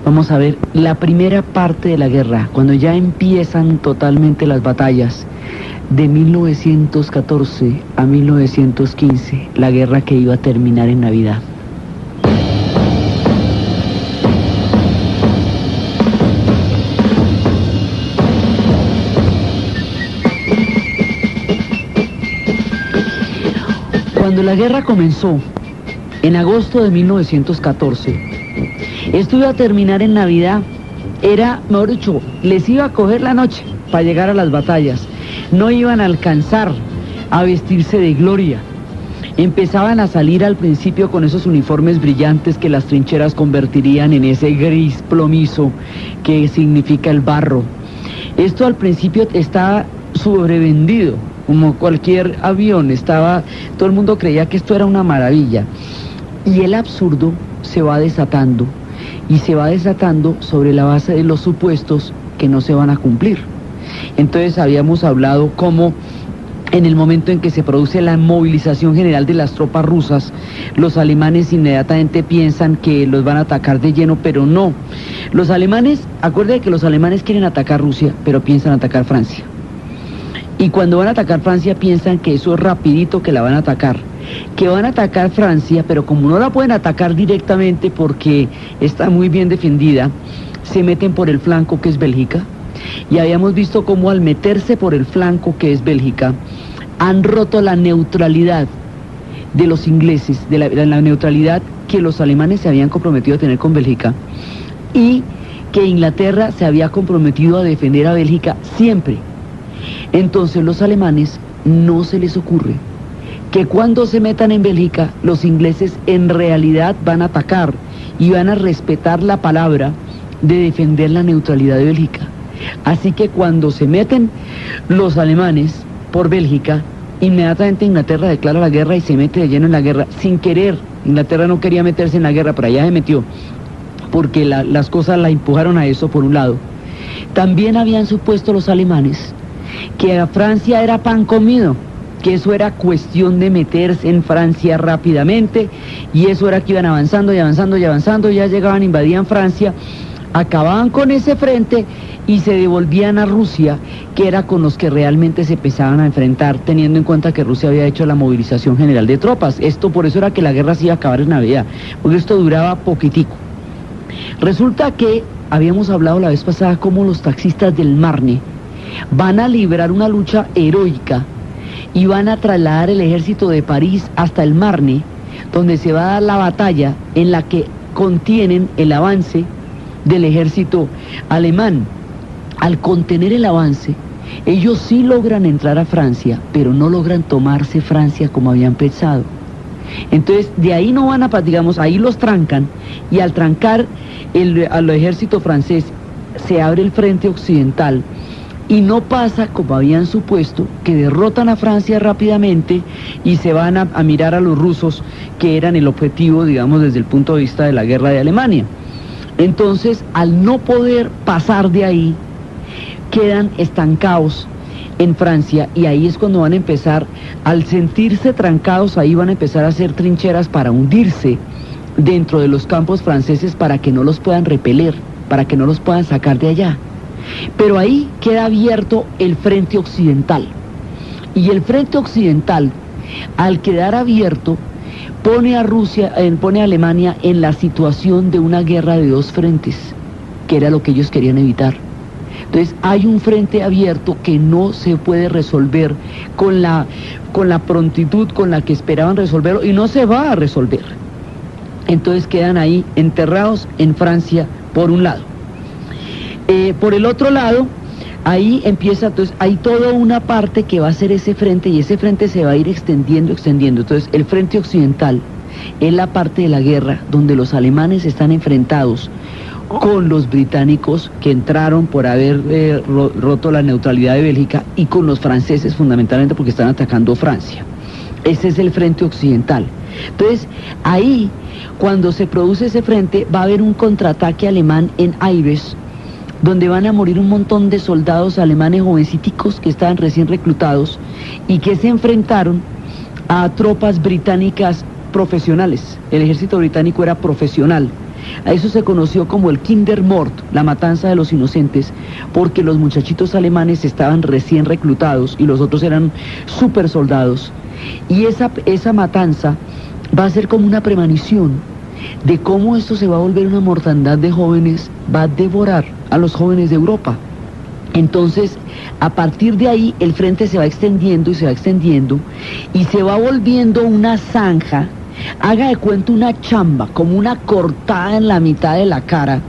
Vamos a ver la primera parte de la guerra, cuando ya empiezan totalmente las batallas, de 1914 a 1915, la guerra que iba a terminar en Navidad. Cuando la guerra comenzó, en agosto de 1914, esto iba a terminar en Navidad. Era, mejor dicho, les iba a coger la noche para llegar a las batallas. No iban a alcanzar a vestirse de gloria. Empezaban a salir al principio con esos uniformes brillantes que las trincheras convertirían en ese gris plomizo que significa el barro. Esto al principio estaba sobrevendido, como cualquier avión, todo el mundo creía que esto era una maravilla. Y el absurdo se va desatando, y se va desatando sobre la base de los supuestos que no se van a cumplir. Entonces habíamos hablado cómo en el momento en que se produce la movilización general de las tropas rusas, los alemanes inmediatamente piensan que los van a atacar de lleno, pero no. Los alemanes, acuérdense que los alemanes quieren atacar Rusia, pero piensan atacar Francia. Y cuando van a atacar Francia piensan que eso es rapidito, que la van a atacar. Que van a atacar Francia, pero como no la pueden atacar directamente porque está muy bien defendida, se meten por el flanco que es Bélgica. Y habíamos visto cómo al meterse por el flanco que es Bélgica, han roto la neutralidad de los ingleses, de la neutralidad que los alemanes se habían comprometido a tener con Bélgica, y que Inglaterra se había comprometido a defender a Bélgica siempre. Entonces los alemanes no se les ocurre que cuando se metan en Bélgica, los ingleses en realidad van a atacar y van a respetar la palabra de defender la neutralidad de Bélgica. Así que cuando se meten los alemanes por Bélgica, inmediatamente Inglaterra declara la guerra y se mete de lleno en la guerra, sin querer. Inglaterra no quería meterse en la guerra, pero allá se metió, porque las cosas la empujaron a eso por un lado. También habían supuesto los alemanes que a Francia era pan comido, que eso era cuestión de meterse en Francia rápidamente, y eso era que iban avanzando y avanzando y avanzando, ya llegaban, invadían Francia, acababan con ese frente y se devolvían a Rusia, que era con los que realmente se empezaban a enfrentar, teniendo en cuenta que Rusia había hecho la movilización general de tropas. Esto por eso era que la guerra se iba a acabar en Navidad, porque esto duraba poquitico. Resulta que habíamos hablado la vez pasada cómo los taxistas del Marne van a librar una lucha heroica y van a trasladar el ejército de París hasta el Marne, donde se va a dar la batalla en la que contienen el avance del ejército alemán. Al contener el avance, ellos sí logran entrar a Francia, pero no logran tomarse Francia como habían pensado. Entonces, de ahí no van a, digamos, ahí los trancan, y al trancar al ejército francés, se abre el frente occidental, y no pasa como habían supuesto, que derrotan a Francia rápidamente y se van a mirar a los rusos, que eran el objetivo, digamos, desde el punto de vista de la guerra de Alemania. Entonces, al no poder pasar de ahí, quedan estancados en Francia, y ahí es cuando van a empezar, al sentirse trancados, ahí van a empezar a hacer trincheras para hundirse dentro de los campos franceses para que no los puedan repeler, para que no los puedan sacar de allá. Pero ahí queda abierto el frente occidental, y el frente occidental, al quedar abierto, pone a Alemania en la situación de una guerra de dos frentes, que era lo que ellos querían evitar. Entonces hay un frente abierto que no se puede resolver con la prontitud con la que esperaban resolverlo, y no se va a resolver. Entonces quedan ahí enterrados en Francia por un lado. Por el otro lado, ahí empieza, entonces hay toda una parte que va a ser ese frente, y ese frente se va a ir extendiendo. Entonces el frente occidental es la parte de la guerra donde los alemanes están enfrentados con los británicos, que entraron por haber roto la neutralidad de Bélgica, y con los franceses fundamentalmente porque están atacando Francia. Ese es el frente occidental. Entonces ahí, cuando se produce ese frente, va a haber un contraataque alemán en Aires, donde van a morir un montón de soldados alemanes jovenciticos que estaban recién reclutados y que se enfrentaron a tropas británicas profesionales. El ejército británico era profesional, A eso se conoció como el Kindermord, la matanza de los inocentes, porque los muchachitos alemanes estaban recién reclutados y los otros eran super soldados. Y esa matanza va a ser como una premonición de cómo esto se va a volver una mortandad de jóvenes, va a devorar a los jóvenes de Europa. Entonces, a partir de ahí, el frente se va extendiendo y se va extendiendo y se va volviendo una zanja, haga de cuenta una chamba, como una cortada en la mitad de la cara,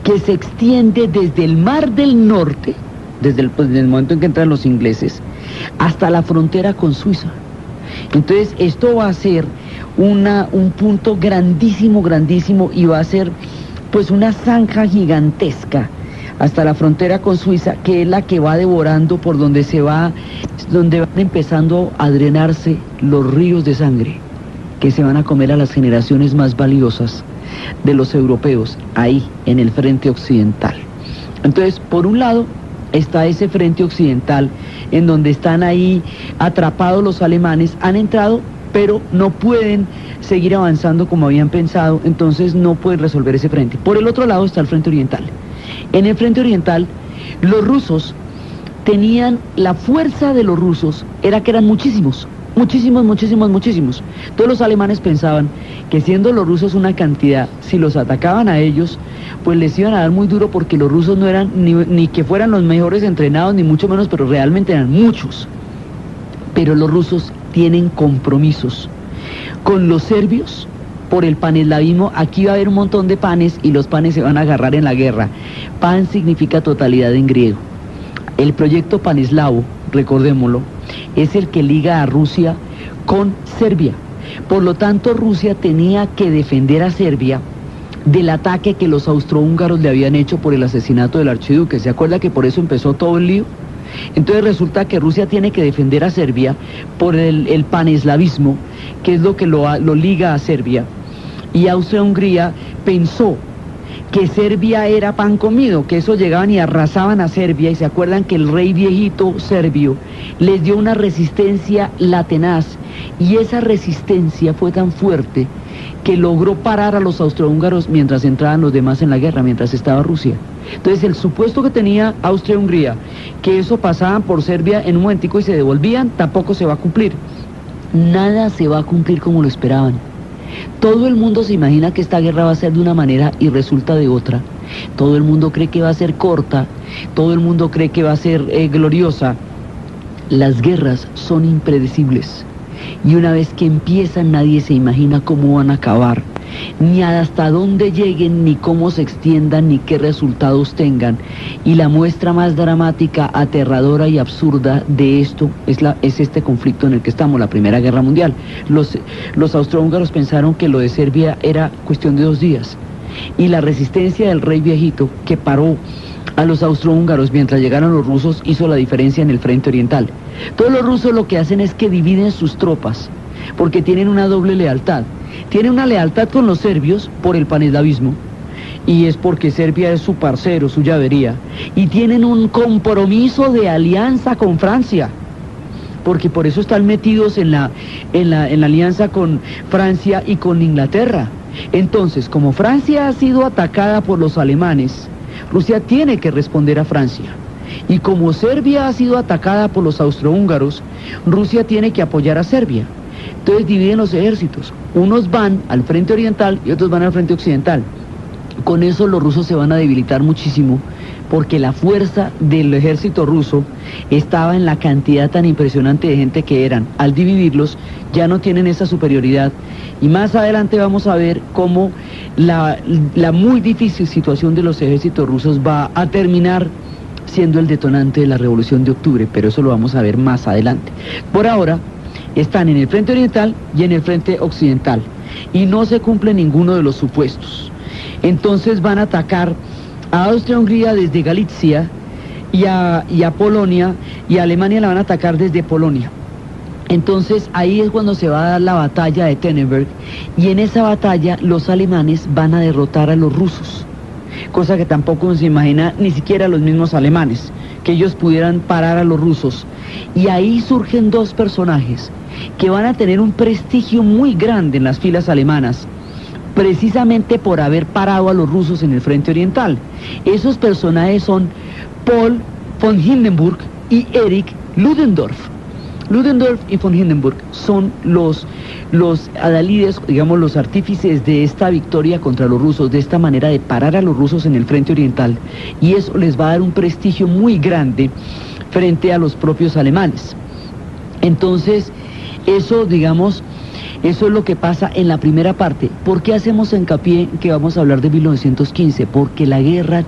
que se extiende desde el Mar del Norte, desde el momento en que entran los ingleses, hasta la frontera con Suiza. Entonces, esto va a ser un punto grandísimo, grandísimo, y va a ser pues una zanja gigantesca hasta la frontera con Suiza, que es la que va devorando por donde van empezando a drenarse los ríos de sangre que se van a comer a las generaciones más valiosas de los europeos, ahí en el frente occidental. Entonces, por un lado está ese frente occidental en donde están ahí atrapados los alemanes, han entrado pero no pueden seguir avanzando como habían pensado, entonces no pueden resolver ese frente. Por el otro lado está el frente oriental. En el frente oriental, los rusos tenían, la fuerza de los rusos era que eran muchísimos. Todos los alemanes pensaban que siendo los rusos una cantidad, si los atacaban a ellos, pues les iban a dar muy duro, porque los rusos no eran ni que fueran los mejores entrenados, ni mucho menos, pero realmente eran muchos. Pero los rusos tienen compromisos con los serbios por el paneslavismo. Aquí va a haber un montón de panes y los panes se van a agarrar en la guerra. Pan significa totalidad en griego. El proyecto paneslavo, recordémoslo, es el que liga a Rusia con Serbia. Por lo tanto, Rusia tenía que defender a Serbia del ataque que los austrohúngaros le habían hecho por el asesinato del archiduque. ¿Se acuerda que por eso empezó todo el lío? Entonces resulta que Rusia tiene que defender a Serbia por el paneslavismo, que es lo que lo liga a Serbia. Y Austria-Hungría pensó que Serbia era pan comido, que eso llegaban y arrasaban a Serbia, y se acuerdan que el rey viejito serbio les dio una resistencia tenaz, y esa resistencia fue tan fuerte que logró parar a los austrohúngaros mientras entraban los demás en la guerra, mientras estaba Rusia. Entonces el supuesto que tenía Austria-Hungría, que eso pasaban por Serbia en un momentico y se devolvían, tampoco se va a cumplir. Nada se va a cumplir como lo esperaban. Todo el mundo se imagina que esta guerra va a ser de una manera y resulta de otra. Todo el mundo cree que va a ser corta, todo el mundo cree que va a ser gloriosa. Las guerras son impredecibles. Y una vez que empiezan, nadie se imagina cómo van a acabar, ni hasta dónde lleguen, ni cómo se extiendan, ni qué resultados tengan. Y la muestra más dramática, aterradora y absurda de esto es este conflicto en el que estamos, la Primera Guerra Mundial. Los austrohúngaros pensaron que lo de Serbia era cuestión de 2 días, y la resistencia del rey viejito, que paró a los austrohúngaros mientras llegaron los rusos, hizo la diferencia en el frente oriental. Todos los rusos lo que hacen es que dividen sus tropas, porque tienen una doble lealtad. Tienen una lealtad con los serbios por el paneslavismo, y es porque Serbia es su parcero, su llavería, y tienen un compromiso de alianza con Francia, porque por eso están metidos en la alianza con Francia y con Inglaterra. Entonces, como Francia ha sido atacada por los alemanes, Rusia tiene que responder a Francia. Y como Serbia ha sido atacada por los austrohúngaros, Rusia tiene que apoyar a Serbia. Entonces dividen los ejércitos. Unos van al frente oriental y otros van al frente occidental. Con eso los rusos se van a debilitar muchísimo, porque la fuerza del ejército ruso estaba en la cantidad tan impresionante de gente que eran. Al dividirlos, ya no tienen esa superioridad. Y más adelante vamos a ver cómo la muy difícil situación de los ejércitos rusos va a terminar siendo el detonante de la Revolución de Octubre, pero eso lo vamos a ver más adelante. Por ahora, están en el frente oriental y en el frente occidental, y no se cumple ninguno de los supuestos. Entonces van a atacar a Austria-Hungría desde Galicia y a Polonia, y a Alemania la van a atacar desde Polonia. Entonces ahí es cuando se va a dar la batalla de Tannenberg, y en esa batalla los alemanes van a derrotar a los rusos, cosa que tampoco se imagina ni siquiera los mismos alemanes, que ellos pudieran parar a los rusos. Y ahí surgen 2 personajes que van a tener un prestigio muy grande en las filas alemanas. precisamente por haber parado a los rusos en el frente oriental. Esos personajes son Paul von Hindenburg y Erich Ludendorff. Ludendorff y von Hindenburg son los adalides, digamos, los artífices de esta victoria contra los rusos, de esta manera de parar a los rusos en el frente oriental, y eso les va a dar un prestigio muy grande frente a los propios alemanes. Entonces, eso, digamos, eso es lo que pasa en la primera parte. ¿Por qué hacemos hincapié en que vamos a hablar de 1915? Porque la guerra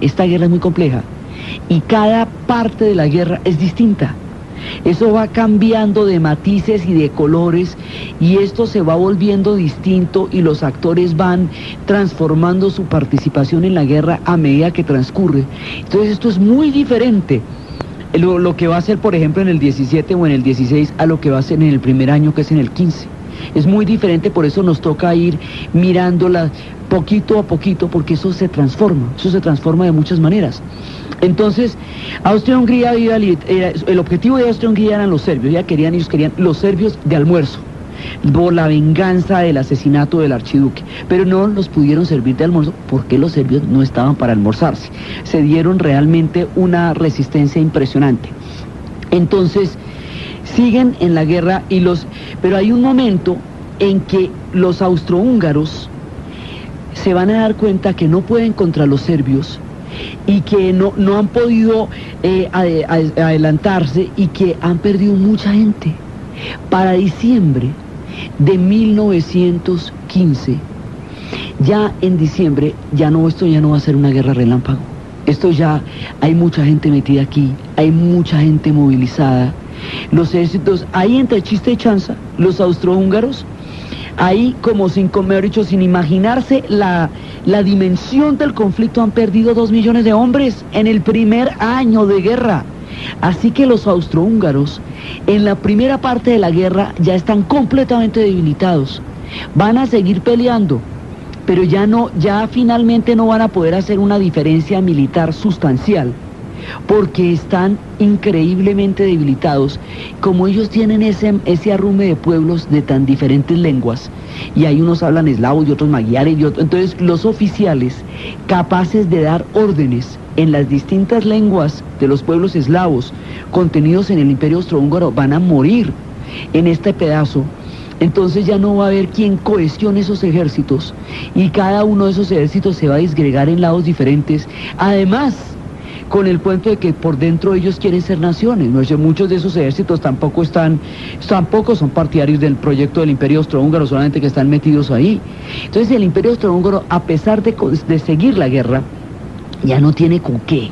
esta guerra es muy compleja, y cada parte de la guerra es distinta. Eso va cambiando de matices y de colores, y esto se va volviendo distinto, y los actores van transformando su participación en la guerra a medida que transcurre. Entonces esto es muy diferente lo que va a ser, por ejemplo, en el 17 o en el 16 a lo que va a ser en el primer año, que es en el 15. Es muy diferente, por eso nos toca ir mirándola poquito a poquito, porque eso se transforma de muchas maneras. Entonces, Austria-Hungría, el objetivo de Austria-Hungría eran los serbios. Ellos querían los serbios de almuerzo, por la venganza del asesinato del archiduque, pero no los pudieron servir de almuerzo porque los serbios no estaban para almorzarse. Se dieron realmente una resistencia impresionante. Entonces, siguen en la guerra, pero hay un momento en que los austrohúngaros se van a dar cuenta que no pueden contra los serbios, y que no han podido adelantarse, y que han perdido mucha gente. Para diciembre de 1915, ya en diciembre, esto ya no va a ser una guerra relámpago. Esto ya, hay mucha gente metida aquí, hay mucha gente movilizada. Los ejércitos, ahí entre chiste y chanza, los austrohúngaros, ahí como sin imaginarse la dimensión del conflicto, han perdido 2 millones de hombres en el primer año de guerra. Así que los austrohúngaros en la primera parte de la guerra ya están completamente debilitados. Van a seguir peleando, pero ya finalmente no van a poder hacer una diferencia militar sustancial, porque están increíblemente debilitados. Como ellos tienen ese arrume de pueblos de tan diferentes lenguas, y hay unos hablan eslavo y otros magiares y otros, entonces los oficiales capaces de dar órdenes en las distintas lenguas de los pueblos eslavos contenidos en el Imperio Austrohúngaro van a morir en este pedazo. Entonces ya no va a haber quien cohesione esos ejércitos, y cada uno de esos ejércitos se va a disgregar en lados diferentes. Además, con el cuento de que por dentro ellos quieren ser naciones, ¿no? Muchos de esos ejércitos tampoco son partidarios del proyecto del Imperio Austrohúngaro, solamente que están metidos ahí. Entonces el Imperio Austrohúngaro, a pesar de seguir la guerra, ya no tiene con qué.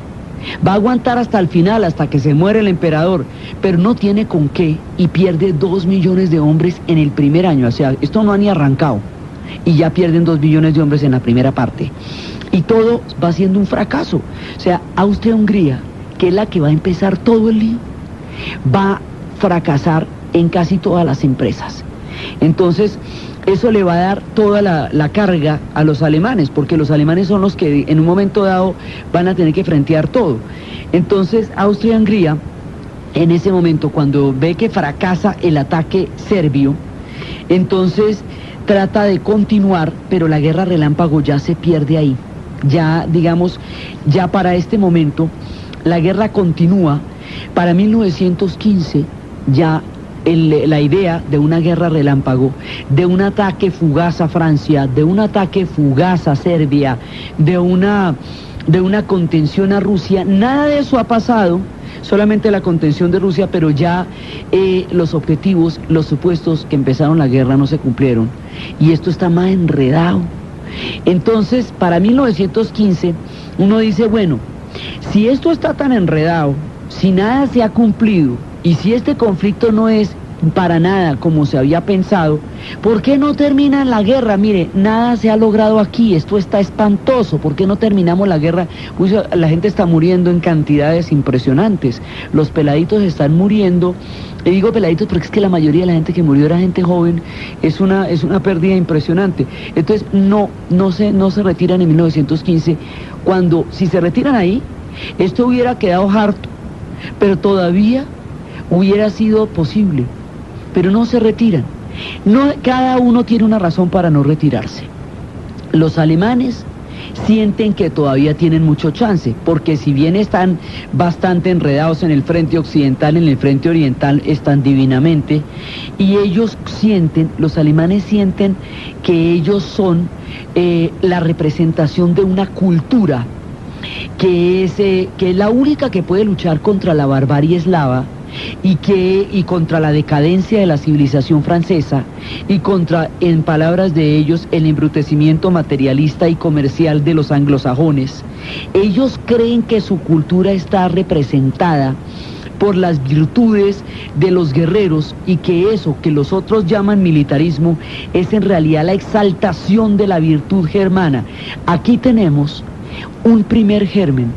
Va a aguantar hasta el final, hasta que se muere el emperador, pero no tiene con qué, y pierde 2 millones de hombres en el primer año. O sea, esto no ha ni arrancado, y ya pierden 2 millones de hombres en la primera parte. Y todo va siendo un fracaso. O sea, Austria-Hungría, que es la que va a empezar todo el lío, va a fracasar en casi todas las empresas. Entonces, eso le va a dar toda la carga a los alemanes, porque los alemanes son los que en un momento dado van a tener que frentear todo. Entonces, Austria-Hungría, en ese momento, cuando ve que fracasa el ataque serbio, entonces trata de continuar, pero la guerra relámpago ya se pierde ahí. Ya, digamos, ya para este momento, la guerra continúa. Para 1915, ya la idea de una guerra relámpago, de un ataque fugaz a Francia, de un ataque fugaz a Serbia, de una contención a Rusia, nada de eso ha pasado, solamente la contención de Rusia, pero ya los objetivos, los supuestos que empezaron la guerra no se cumplieron, y esto está más enredado. Entonces, para 1915, uno dice, bueno, si esto está tan enredado, si nada se ha cumplido, y si este conflicto no es para nada como se había pensado, ¿por qué no termina la guerra? Mire, nada se ha logrado aquí, esto está espantoso, ¿por qué no terminamos la guerra? Pues la gente está muriendo en cantidades impresionantes, los peladitos están muriendo. Y digo peladitos porque es que la mayoría de la gente que murió era gente joven, es una pérdida impresionante. Entonces no se retiran en 1915, cuando si se retiran ahí, esto hubiera quedado harto, pero todavía hubiera sido posible, pero no se retiran. No, cada uno tiene una razón para no retirarse. Los alemanes sienten que todavía tienen mucho chance, porque si bien están bastante enredados en el frente occidental, en el frente oriental están divinamente, y ellos sienten, los alemanes sienten que ellos son la representación de una cultura que es la única que puede luchar contra la barbarie eslava y contra la decadencia de la civilización francesa y contra, en palabras de ellos, el embrutecimiento materialista y comercial de los anglosajones. Ellos creen que su cultura está representada por las virtudes de los guerreros y que eso que los otros llaman militarismo es en realidad la exaltación de la virtud germana. Aquí tenemos un primer germen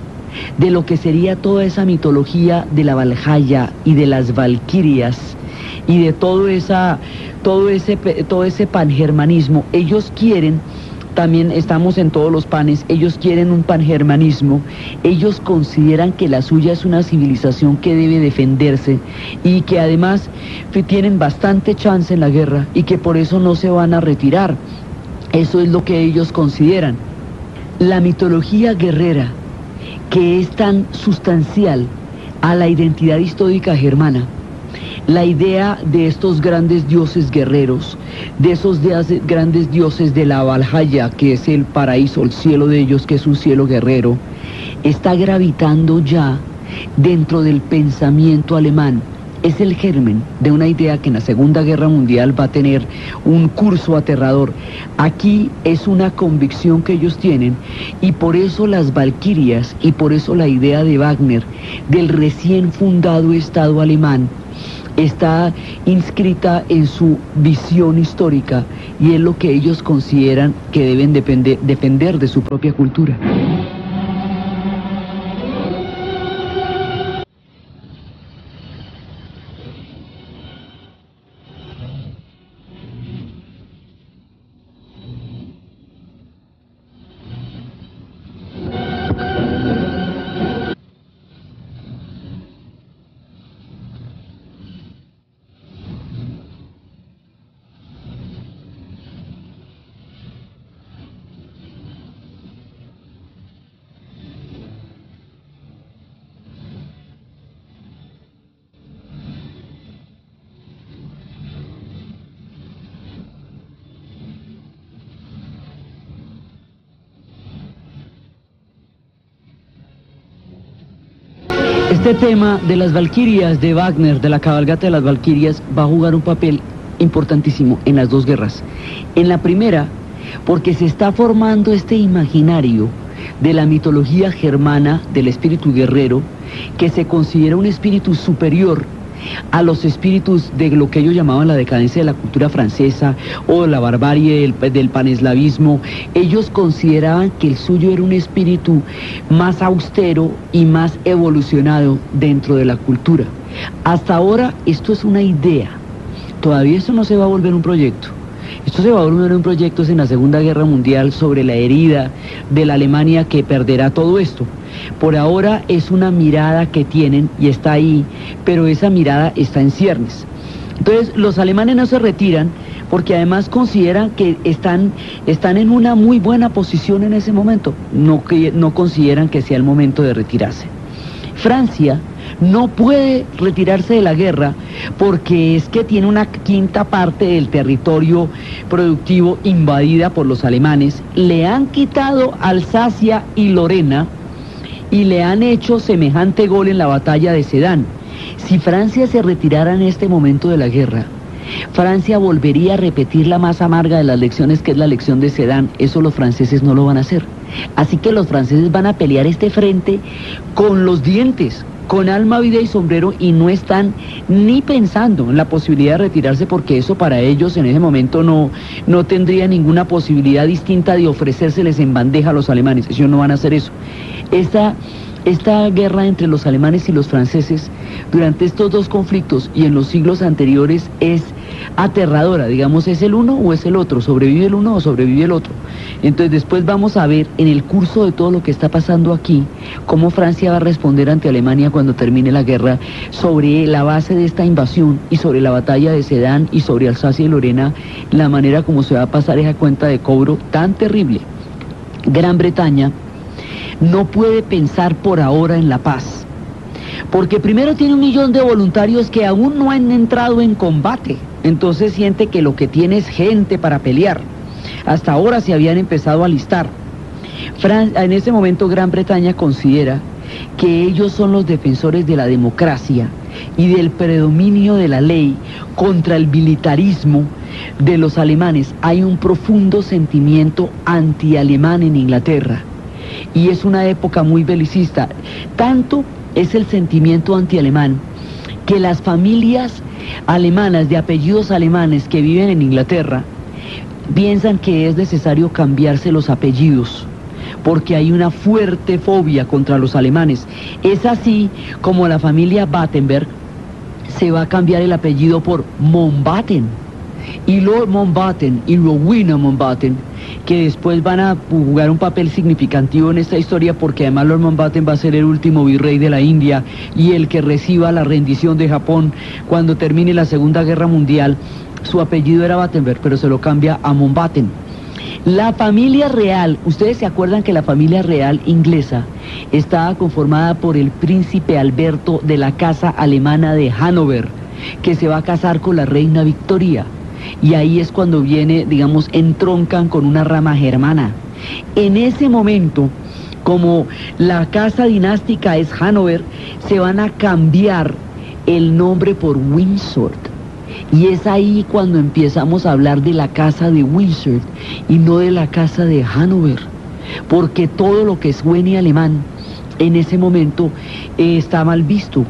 de lo que sería toda esa mitología de la Valhalla y de las valquirias y de todo ese pangermanismo. Ellos quieren, también estamos en todos los panes, ellos quieren un pangermanismo, ellos consideran que la suya es una civilización que debe defenderse y que además tienen bastante chance en la guerra y que por eso no se van a retirar. Eso es lo que ellos consideran. La mitología guerrera, que es tan sustancial a la identidad histórica germana, la idea de estos grandes dioses guerreros, de esos grandes dioses de la Valhalla, que es el paraíso, el cielo de ellos, que es un cielo guerrero, está gravitando ya dentro del pensamiento alemán. Es el germen de una idea que en la Segunda Guerra Mundial va a tener un curso aterrador. Aquí es una convicción que ellos tienen y por eso las valquirias y por eso la idea de Wagner del recién fundado Estado alemán está inscrita en su visión histórica y es lo que ellos consideran que deben defender de su propia cultura. Este tema de las valquirias de Wagner, de la cabalgata de las valquirias, va a jugar un papel importantísimo en las dos guerras. En la primera, porque se está formando este imaginario de la mitología germana, del espíritu guerrero, que se considera un espíritu superior a los espíritus de lo que ellos llamaban la decadencia de la cultura francesa o la barbarie del paneslavismo. Ellos consideraban que el suyo era un espíritu más austero y más evolucionado dentro de la cultura. Hasta ahora esto es una idea, todavía esto no se va a volver un proyecto. Esto se va a volver un proyecto en la Segunda Guerra Mundial sobre la herida de la Alemania que perderá todo esto. Por ahora es una mirada que tienen y está ahí, pero esa mirada está en ciernes. Entonces los alemanes no se retiran porque además consideran que están en una muy buena posición en ese momento. No consideran que sea el momento de retirarse. Francia no puede retirarse de la guerra porque es que tiene una quinta parte del territorio productivo invadida por los alemanes. Le han quitado Alsacia y Lorena y le han hecho semejante gol en la batalla de Sedan. Si Francia se retirara en este momento de la guerra, Francia volvería a repetir la más amarga de las lecciones, que es la lección de Sedan. Eso los franceses no lo van a hacer. Así que los franceses van a pelear este frente con los dientes, con alma, vida y sombrero, y no están ni pensando en la posibilidad de retirarse, porque eso para ellos en ese momento no tendría ninguna posibilidad distinta de ofrecérseles en bandeja a los alemanes. Ellos no van a hacer eso. Esta guerra entre los alemanes y los franceses durante estos dos conflictos y en los siglos anteriores es aterradora, digamos, ¿es el uno o es el otro? ¿Sobrevive el uno o sobrevive el otro? Entonces después vamos a ver en el curso de todo lo que está pasando aquí, cómo Francia va a responder ante Alemania cuando termine la guerra, sobre la base de esta invasión y sobre la batalla de Sedan y sobre Alsacia y Lorena, la manera como se va a pasar esa cuenta de cobro tan terrible. Gran Bretaña no puede pensar por ahora en la paz, porque primero tiene 1 millón de voluntarios que aún no han entrado en combate, entonces siente que lo que tiene es gente para pelear. Hasta ahora se habían empezado a alistar. En ese momento Gran Bretaña considera que ellos son los defensores de la democracia y del predominio de la ley contra el militarismo de los alemanes. Hay un profundo sentimiento anti-alemán en Inglaterra y es una época muy belicista. Tanto es el sentimiento anti-alemán que las familias alemanas de apellidos alemanes que viven en Inglaterra piensan que es necesario cambiarse los apellidos, porque hay una fuerte fobia contra los alemanes. Es así como la familia Battenberg se va a cambiar el apellido por Mountbatten, y Lord Mountbatten y Rowena Mountbatten, que después van a jugar un papel significativo en esta historia, porque además Lord Mountbatten va a ser el último virrey de la India y el que reciba la rendición de Japón cuando termine la Segunda Guerra Mundial. Su apellido era Battenberg, pero se lo cambia a Mountbatten. La familia real, ustedes se acuerdan que la familia real inglesa estaba conformada por el príncipe Alberto de la casa alemana de Hannover, que se va a casar con la reina Victoria, y ahí es cuando viene, digamos, entroncan con una rama germana. En ese momento, como la casa dinástica es Hannover, se van a cambiar el nombre por Windsor. Y es ahí cuando empezamos a hablar de la casa de Windsor y no de la casa de Hannover, porque todo lo que suene alemán en ese momento está mal visto.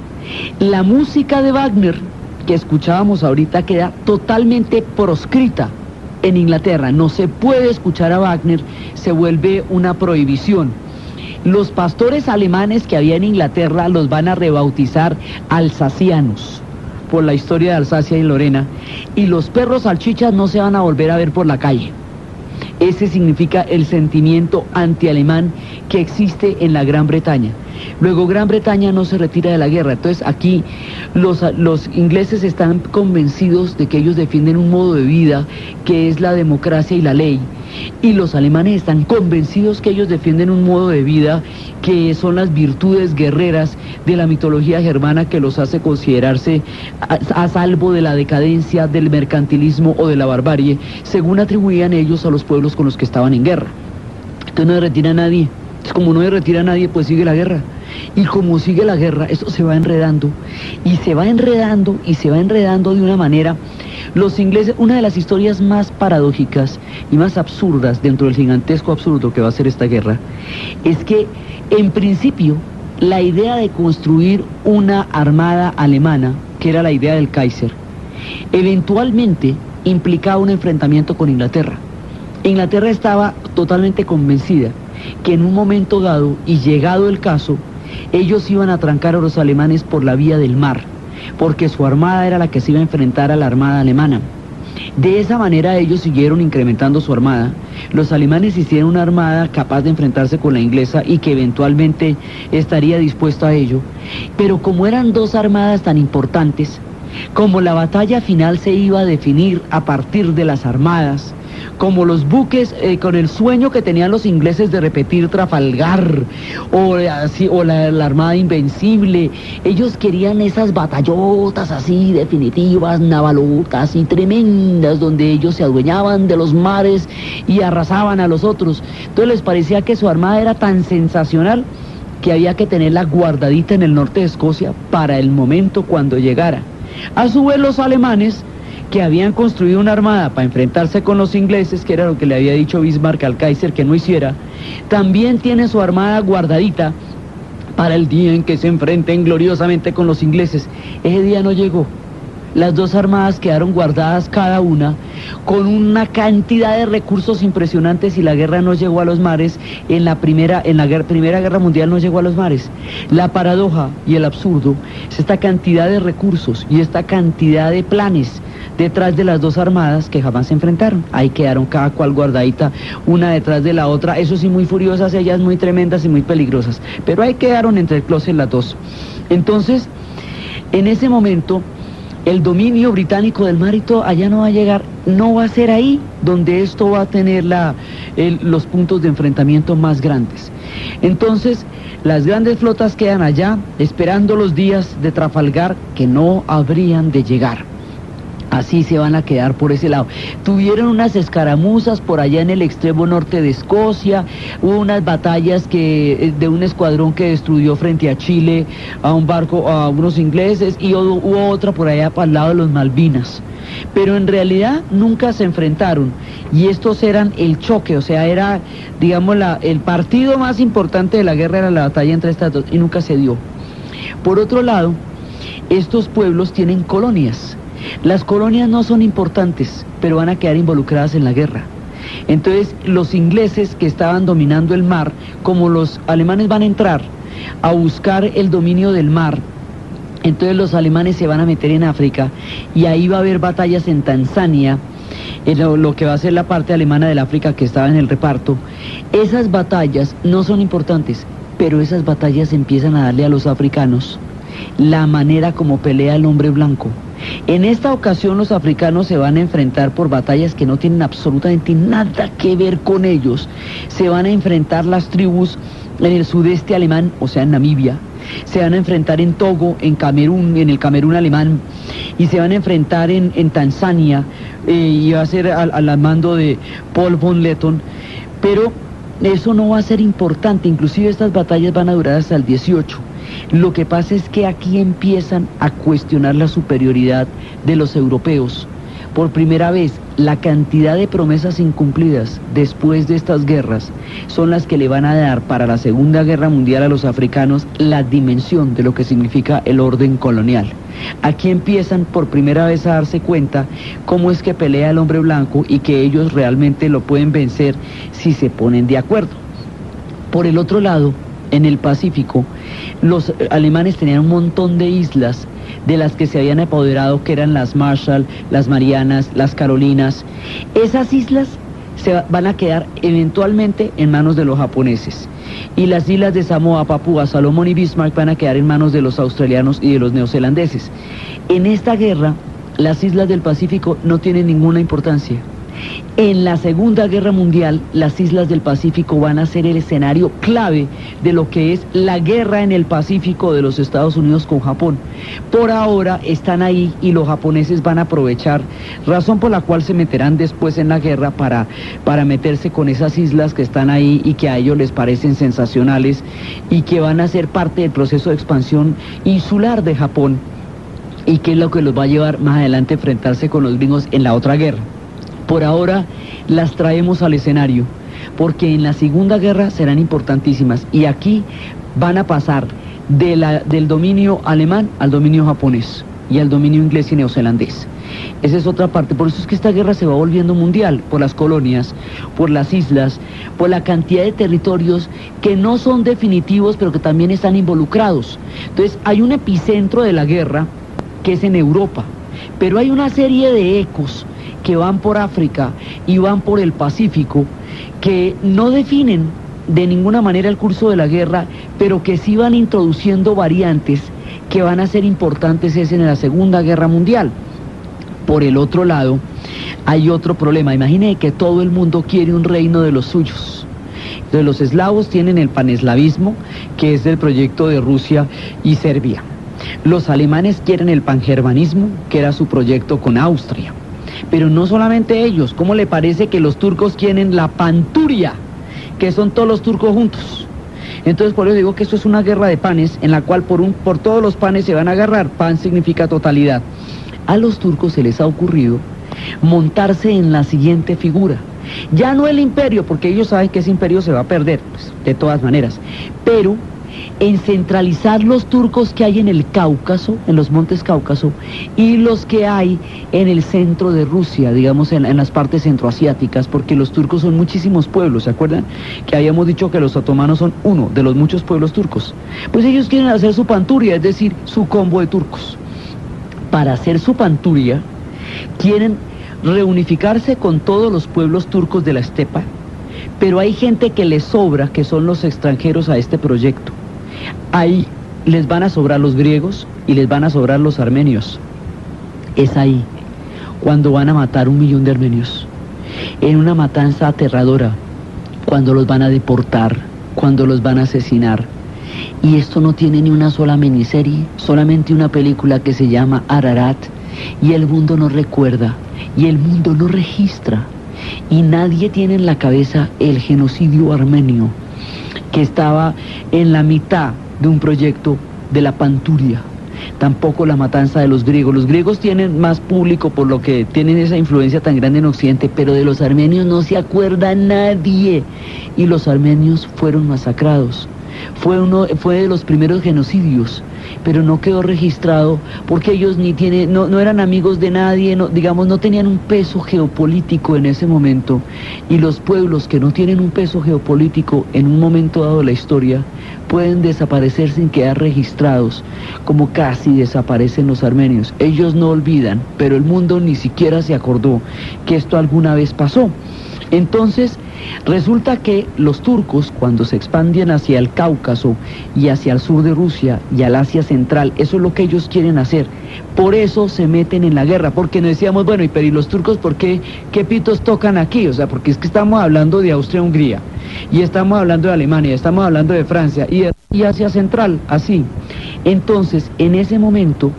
La música de Wagner que escuchábamos ahorita queda totalmente proscrita en Inglaterra. No se puede escuchar a Wagner, se vuelve una prohibición. Los pastores alemanes que había en Inglaterra los van a rebautizar alsacianos, por la historia de Alsacia y Lorena, y los perros salchichas no se van a volver a ver por la calle. Ese significa el sentimiento anti-alemán que existe en la Gran Bretaña. Luego Gran Bretaña no se retira de la guerra, entonces aquí los ingleses están convencidos de que ellos defienden un modo de vida que es la democracia y la ley, y los alemanes están convencidos que ellos defienden un modo de vida que son las virtudes guerreras de la mitología germana, que los hace considerarse a salvo de la decadencia, del mercantilismo o de la barbarie, según atribuían ellos a los pueblos con los que estaban en guerra. Entonces no se retira a nadie. Como no se retira a nadie, pues sigue la guerra. Y como sigue la guerra, esto se va enredando, y se va enredando, y se va enredando de una manera. Los ingleses, una de las historias más paradójicas y más absurdas dentro del gigantesco absurdo que va a ser esta guerra, es que en principio la idea de construir una armada alemana, que era la idea del Kaiser, eventualmente implicaba un enfrentamiento con Inglaterra. Inglaterra estaba totalmente convencida que en un momento dado, y llegado el caso, ellos iban a trancar a los alemanes por la vía del mar, porque su armada era la que se iba a enfrentar a la armada alemana. De esa manera ellos siguieron incrementando su armada. Los alemanes hicieron una armada capaz de enfrentarse con la inglesa y que eventualmente estaría dispuesta a ello. Pero como eran dos armadas tan importantes, como la batalla final se iba a definir a partir de las armadas, como los buques con el sueño que tenían los ingleses de repetir Trafalgar o la Armada Invencible, ellos querían esas batallotas así definitivas, navalotas y tremendas, donde ellos se adueñaban de los mares y arrasaban a los otros. Entonces les parecía que su armada era tan sensacional que había que tenerla guardadita en el norte de Escocia para el momento cuando llegara. A su vez los alemanes, que habían construido una armada para enfrentarse con los ingleses, que era lo que le había dicho Bismarck al Kaiser que no hiciera, también tienen su armada guardadita para el día en que se enfrenten gloriosamente con los ingleses. Ese día no llegó. Las dos armadas quedaron guardadas cada una con una cantidad de recursos impresionantes, y la guerra no llegó a los mares. Primera Guerra Mundial no llegó a los mares. La paradoja y el absurdo es esta cantidad de recursos y esta cantidad de planes detrás de las dos armadas que jamás se enfrentaron. Ahí quedaron cada cual guardadita, una detrás de la otra, eso sí, muy furiosas, ellas muy tremendas y muy peligrosas, pero ahí quedaron entre el closet las dos. Entonces, en ese momento, el dominio británico del mar y todo, allá no va a llegar, no va a ser ahí donde esto va a tener los puntos de enfrentamiento más grandes. Entonces, las grandes flotas quedan allá, esperando los días de Trafalgar, que no habrían de llegar. Así se van a quedar por ese lado. Tuvieron unas escaramuzas por allá en el extremo norte de Escocia, hubo unas batallas de un escuadrón que destruyó frente a Chile a un barco, a unos ingleses, y hubo otra por allá para el lado de los Malvinas. Pero en realidad nunca se enfrentaron, y estos eran el choque, o sea, era, digamos, el partido más importante de la guerra era la batalla entre estas dos, y nunca se dio. Por otro lado, estos pueblos tienen colonias. Las colonias no son importantes, pero van a quedar involucradas en la guerra. Entonces, los ingleses que estaban dominando el mar, como los alemanes van a entrar a buscar el dominio del mar, entonces los alemanes se van a meter en África, y ahí va a haber batallas en Tanzania, lo que va a ser la parte alemana del África que estaba en el reparto. Esas batallas no son importantes, pero esas batallas empiezan a darle a los africanos la manera como pelea el hombre blanco. En esta ocasión los africanos se van a enfrentar por batallas que no tienen absolutamente nada que ver con ellos. Se van a enfrentar las tribus en el sudeste alemán, o sea en Namibia. Se van a enfrentar en Togo, en Camerún, en el Camerún alemán, y se van a enfrentar en Tanzania, y va a ser al mando de Paul von Letton, pero eso no va a ser importante, inclusive estas batallas van a durar hasta el 18. Lo que pasa es que aquí empiezan a cuestionar la superioridad de los europeos. Por primera vez, la cantidad de promesas incumplidas después de estas guerras son las que le van a dar para la Segunda Guerra Mundial a los africanos la dimensión de lo que significa el orden colonial. Aquí empiezan por primera vez a darse cuenta cómo es que pelea el hombre blanco y que ellos realmente lo pueden vencer si se ponen de acuerdo. Por el otro lado, en el Pacífico, los alemanes tenían un montón de islas de las que se habían apoderado, que eran las Marshall, las Marianas, las Carolinas. Esas islas van a quedar eventualmente en manos de los japoneses, y las islas de Samoa, Papúa, Salomón y Bismarck van a quedar en manos de los australianos y de los neozelandeses. En esta guerra, las islas del Pacífico no tienen ninguna importancia. En la Segunda Guerra Mundial, las islas del Pacífico van a ser el escenario clave de lo que es la guerra en el Pacífico de los Estados Unidos con Japón. Por ahora están ahí, y los japoneses van a aprovechar, razón por la cual se meterán después en la guerra para meterse con esas islas que están ahí y que a ellos les parecen sensacionales y que van a ser parte del proceso de expansión insular de Japón, y que es lo que los va a llevar más adelante a enfrentarse con los gringos en la otra guerra. Por ahora las traemos al escenario, porque en la Segunda Guerra serán importantísimas, y aquí van a pasar del dominio alemán al dominio japonés y al dominio inglés y neozelandés. Esa es otra parte. Por eso es que esta guerra se va volviendo mundial, por las colonias, por las islas, por la cantidad de territorios que no son definitivos, pero que también están involucrados. Entonces hay un epicentro de la guerra que es en Europa, pero hay una serie de ecos que van por África y van por el Pacífico, que no definen de ninguna manera el curso de la guerra, pero que sí van introduciendo variantes que van a ser importantes en la Segunda Guerra Mundial. Por el otro lado, hay otro problema. Imagine que todo el mundo quiere un reino de los suyos. Entonces los eslavos tienen el paneslavismo, que es el proyecto de Rusia y Serbia. Los alemanes quieren el pangermanismo, que era su proyecto con Austria. Pero no solamente ellos. ¿Cómo le parece que los turcos quieren la panturia, que son todos los turcos juntos? Entonces por eso digo que esto es una guerra de panes, en la cual por todos los panes se van a agarrar. Pan significa totalidad. A los turcos se les ha ocurrido montarse en la siguiente figura. Ya no el imperio, porque ellos saben que ese imperio se va a perder, pues, de todas maneras, pero en centralizar los turcos que hay en el Cáucaso, en los montes Cáucaso, y los que hay en el centro de Rusia, digamos en las partes centroasiáticas, porque los turcos son muchísimos pueblos. ¿Se acuerdan que habíamos dicho que los otomanos son uno de los muchos pueblos turcos? Pues ellos quieren hacer su panturia, es decir, su combo de turcos. Para hacer su panturia, Quieren reunificarse con todos los pueblos turcos de la estepa, pero hay gente que les sobra, que son los extranjeros a este proyecto. Ahí les van a sobrar los griegos y les van a sobrar los armenios. Es ahí cuando van a matar 1 millón de armenios, en una matanza aterradora, cuando los van a deportar, cuando los van a asesinar. Y esto no tiene ni una sola miniserie, solamente una película que se llama Ararat, y el mundo no recuerda, y el mundo no registra, y nadie tiene en la cabeza el genocidio armenio, que estaba en la mitad de un proyecto de la Panturia. Tampoco la matanza de los griegos. Los griegos tienen más público por lo que tienen esa influencia tan grande en Occidente, pero de los armenios no se acuerda nadie. Y los armenios fueron masacrados. Fue de los primeros genocidios, pero no quedó registrado porque ellos no eran amigos de nadie, no tenían un peso geopolítico en ese momento. Y los pueblos que no tienen un peso geopolítico en un momento dado de la historia pueden desaparecer sin quedar registrados, como casi desaparecen los armenios. Ellos no olvidan, pero el mundo ni siquiera se acordó que esto alguna vez pasó. Entonces, resulta que los turcos, cuando se expanden hacia el Cáucaso y hacia el sur de Rusia y al Asia Central, eso es lo que ellos quieren hacer. Por eso se meten en la guerra, porque nos decíamos, bueno, ¿y los turcos por qué pitos tocan aquí? O sea, porque es que estamos hablando de Austria-Hungría, y estamos hablando de Alemania, estamos hablando de Francia, y Asia Central, así. Entonces, en ese momento,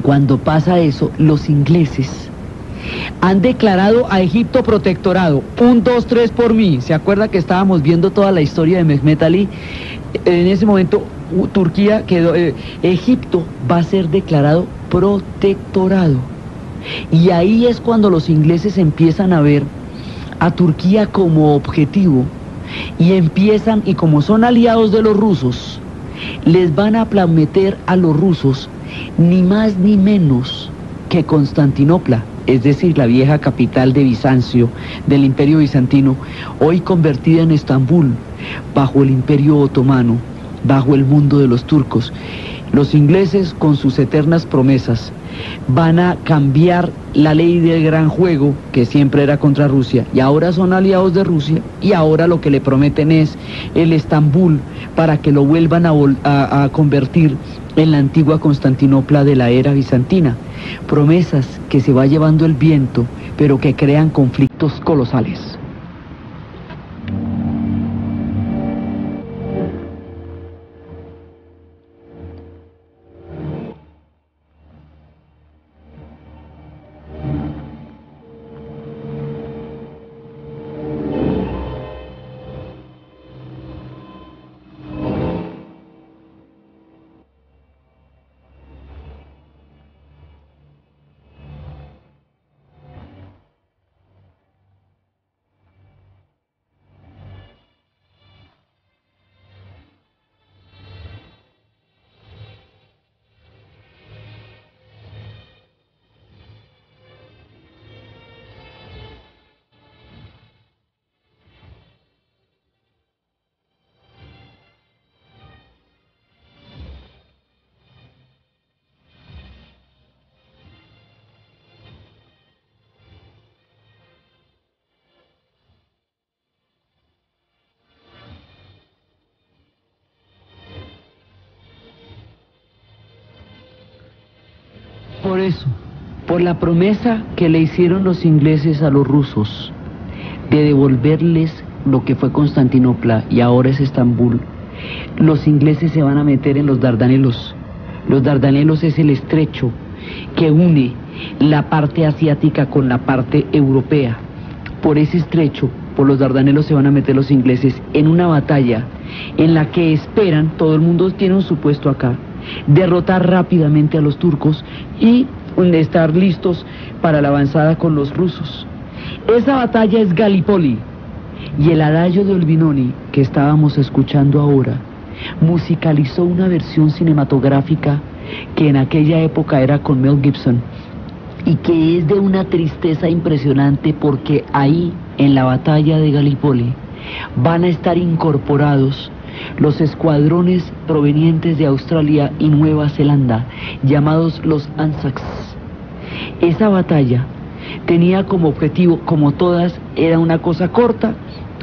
cuando pasa eso, los ingleses han declarado a Egipto protectorado. 1, 2, 3 por mí. ¿Se acuerda que estábamos viendo toda la historia de Mehmet Ali? En ese momento Turquía quedó, Egipto va a ser declarado protectorado. Y ahí es cuando los ingleses empiezan a ver a Turquía como objetivo y como son aliados de los rusos, les van a prometer a los rusos ni más ni menos que Constantinopla, es decir, la vieja capital de Bizancio, del Imperio Bizantino, hoy convertida en Estambul, bajo el Imperio Otomano, bajo el mundo de los turcos. Los ingleses, con sus eternas promesas, van a cambiar la ley del gran juego, que siempre era contra Rusia, y ahora son aliados de Rusia, y ahora lo que le prometen es el Estambul, para que lo vuelvan a convertir en la antigua Constantinopla de la era bizantina. Promesas que se va llevando el viento, pero que crean conflictos colosales. Por eso, por la promesa que le hicieron los ingleses a los rusos de devolverles lo que fue Constantinopla y ahora es Estambul, los ingleses se van a meter en los Dardanelos. Los Dardanelos es el estrecho que une la parte asiática con la parte europea. Por ese estrecho, por los Dardanelos se van a meter los ingleses en una batalla en la que esperan, todo el mundo tiene un supuesto acá, derrotar rápidamente a los turcos y estar listos para la avanzada con los rusos. Esa batalla es Gallipoli, y el adagio de Albinoni, que estábamos escuchando ahora, musicalizó una versión cinematográfica que en aquella época era con Mel Gibson, y que es de una tristeza impresionante, porque ahí, en la batalla de Gallipoli, van a estar incorporados los escuadrones provenientes de Australia y Nueva Zelanda, llamados los Anzacs. Esa batalla tenía como objetivo, como todas, era una cosa corta,